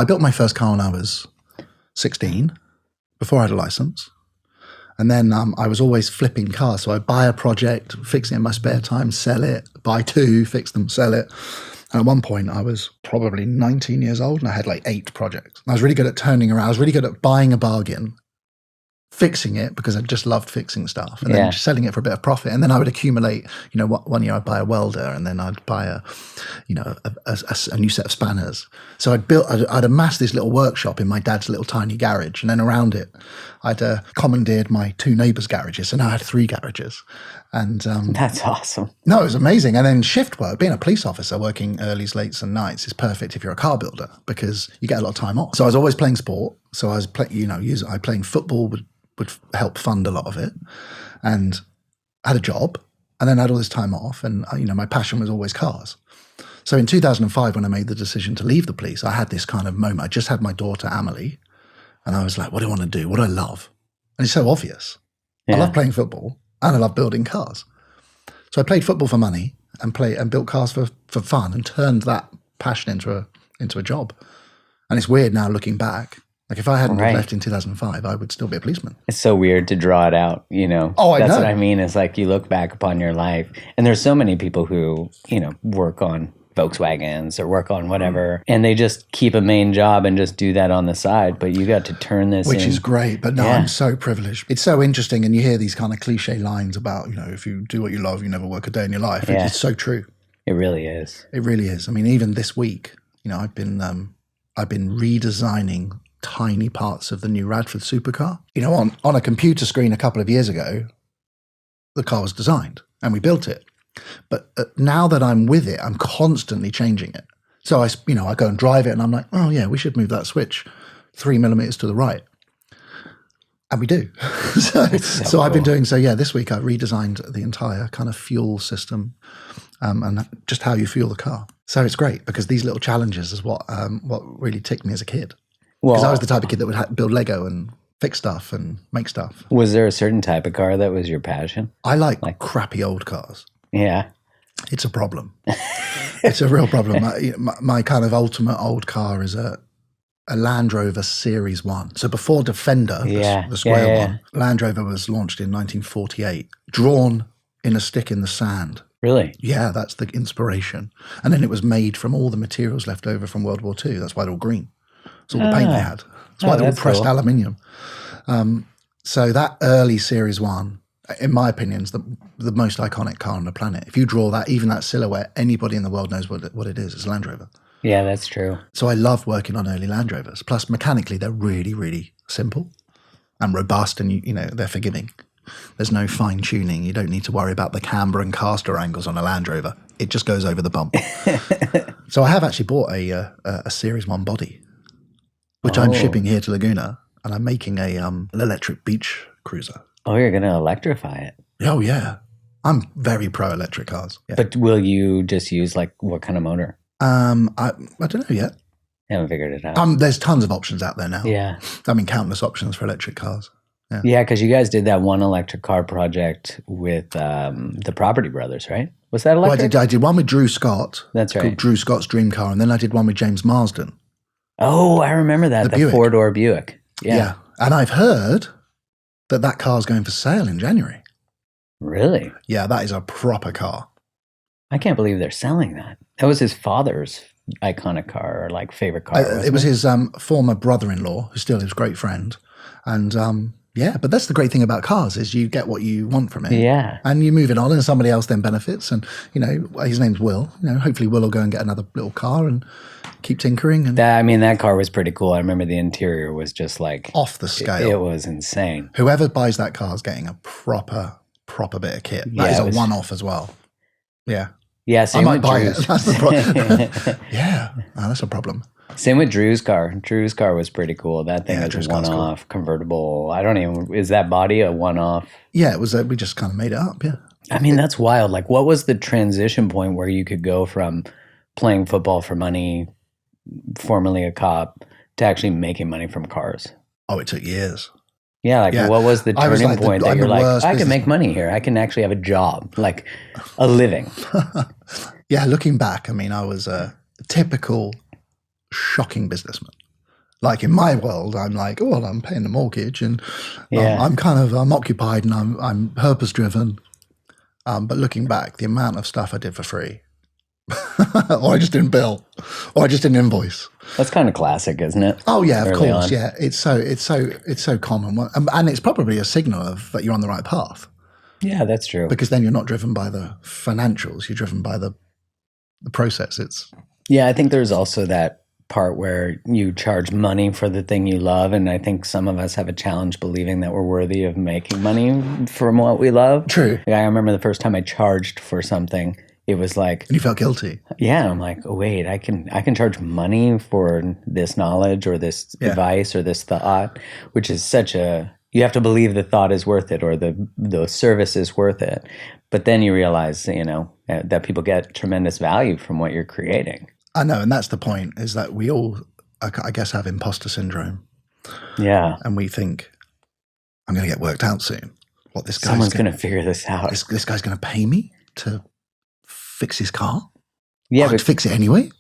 I built my first car when I was 16, before I had a license. And then I was always flipping cars. So I'd buy a project, fix it in my spare time, sell it, buy two, fix them, sell it. And at one point, I was probably 19 years old and I had like 8 projects. I was really good at turning around. I was really good at buying a bargain, fixing it because I just loved fixing stuff, and then selling it for a bit of profit. And then I would accumulate, one year I'd buy a welder, and then I'd buy a new set of spanners. So I'd amassed this little workshop in my dad's little tiny garage, and then around it, I'd commandeered my 2 neighbors' garages. So now I had 3 garages. And that's awesome. No, it was amazing. And then shift work, being a police officer, working earlys, lates and nights is perfect if you're a car builder because you get a lot of time off. So I was always playing sport. So I was playing football would help fund a lot of it, and I had a job, and then I had all this time off, and my passion was always cars. So in 2005, when I made the decision to leave the police, I had this kind of moment. I just had my daughter Amelie, and I was like, what do I want to do? What do I love? And it's so obvious. I love playing football and I love building cars. So I played football for money and built cars for fun, and turned that passion into a job. And it's weird now looking back. Like if I hadn't left in 2005, I would still be a policeman. It's so weird to draw it out, Oh, I know. That's what I mean. It's like you look back upon your life, and there's so many people who, work on Volkswagens or work on whatever, and they just keep a main job and just do that on the side. But you got to turn this Which is great. But no, I'm so privileged. It's so interesting. And you hear these kind of cliche lines about, if you do what you love, you never work a day in your life. Yeah. It's so true. It really is. It really is. I mean, even this week, I've been redesigning tiny parts of the new Radford supercar. On a computer screen a couple of years ago, the car was designed and we built it. But now that I'm with it, I'm constantly changing it. So I go and drive it and I'm like, oh yeah, we should move that switch 3 millimeters to the right. And we do. so I've been doing, this week I redesigned the entire kind of fuel system and just how you fuel the car. So it's great because these little challenges is what really ticked me as a kid. Because I was the type of kid that would build Lego and fix stuff and make stuff. Was there a certain type of car that was your passion? I like crappy old cars. Yeah. It's a problem. It's a real problem. My kind of ultimate old car is a Land Rover Series 1. So before Defender, the square one, Land Rover was launched in 1948, drawn in a stick in the sand. Really? Yeah, that's the inspiration. And then it was made from all the materials left over from World War II. That's why they're all green. It's all the paint they had. That's why they're all pressed aluminium. So that early Series 1, in my opinion, is the most iconic car on the planet. If you draw that, even that silhouette, anybody in the world knows what it is. It's a Land Rover. Yeah, that's true. So I love working on early Land Rovers. Plus, mechanically, they're really, really simple and robust, and they're forgiving. There's no fine tuning. You don't need to worry about the camber and caster angles on a Land Rover. It just goes over the bump. So I have actually bought a Series 1 body, which I'm shipping here to Laguna, and I'm making an electric beach cruiser. Oh, you're going to electrify it? Oh, yeah. I'm very pro electric cars. Yeah. But will you just use what kind of motor? I don't know yet. I haven't figured it out. There's tons of options out there now. Yeah. I mean, countless options for electric cars. Yeah, because you guys did that one electric car project with the Property Brothers, right? Was that electric? Well, I did one with Drew Scott. That's right. Called Drew Scott's Dream Car, and then I did one with James Marsden. Oh, I remember that. The 4-door Buick. Yeah. And I've heard that car's going for sale in January. Really? Yeah, that is a proper car. I can't believe they're selling that. That was his father's iconic car or favorite car. It was his former brother-in-law, who still is a great friend. And but that's the great thing about cars is you get what you want from it. Yeah. And you move it on and somebody else then benefits. And, his name's Will. Hopefully Will will go and get another little car and keep tinkering. And that car was pretty cool. I remember the interior was just off the scale. It was insane. Whoever buys that car is getting a proper bit of kit. That is a one-off as well. Yeah. Yeah, I might buy it. That's the problem. Yeah, that's a problem. Same with Drew's car. Drew's car was pretty cool. That thing was a one-off convertible. Is that body a one-off? Yeah, it was. We just kind of made it up. Yeah. I mean, that's wild. What was the transition point where you could go from playing football for money, formerly a cop, to actually making money from cars? Oh, it took years. Yeah, what was the turning point that you're like, I can make money here. I can actually have a job, a living. Yeah, looking back, I mean, I was a typical shocking businessman. Like in my world, I'm like, oh, well, I'm paying the mortgage and Yeah. I'm occupied and I'm purpose driven. But looking back, the amount of stuff I did for free, or I just didn't bill, or I just didn't invoice. That's kind of classic, isn't it? Oh yeah, of Early course, on. yeah. It's so common, and it's probably a signal of that you're on the right path Yeah, that's true. because then you're not driven by the financials, you're driven by the process. Yeah, I think there's also that part where you charge money for the thing you love. And I think some of us have a challenge believing that we're worthy of making money from what we love. True. Like, I remember the first time I charged for something, it was like, And you felt guilty. yeah, I'm like, oh, wait, I can charge money for this knowledge or this advice or this thought, which is such a, you have to believe the thought is worth it or the service is worth it. But then you realize, that people get tremendous value from what you're creating. I know, and that's the point, is that we all, I guess, have imposter syndrome. Yeah. And we think, I'm going to get worked out soon. What, this guy's Someone's going to figure this out. This guy's going to pay me to fix his car? Yeah, I'd fix it anyway.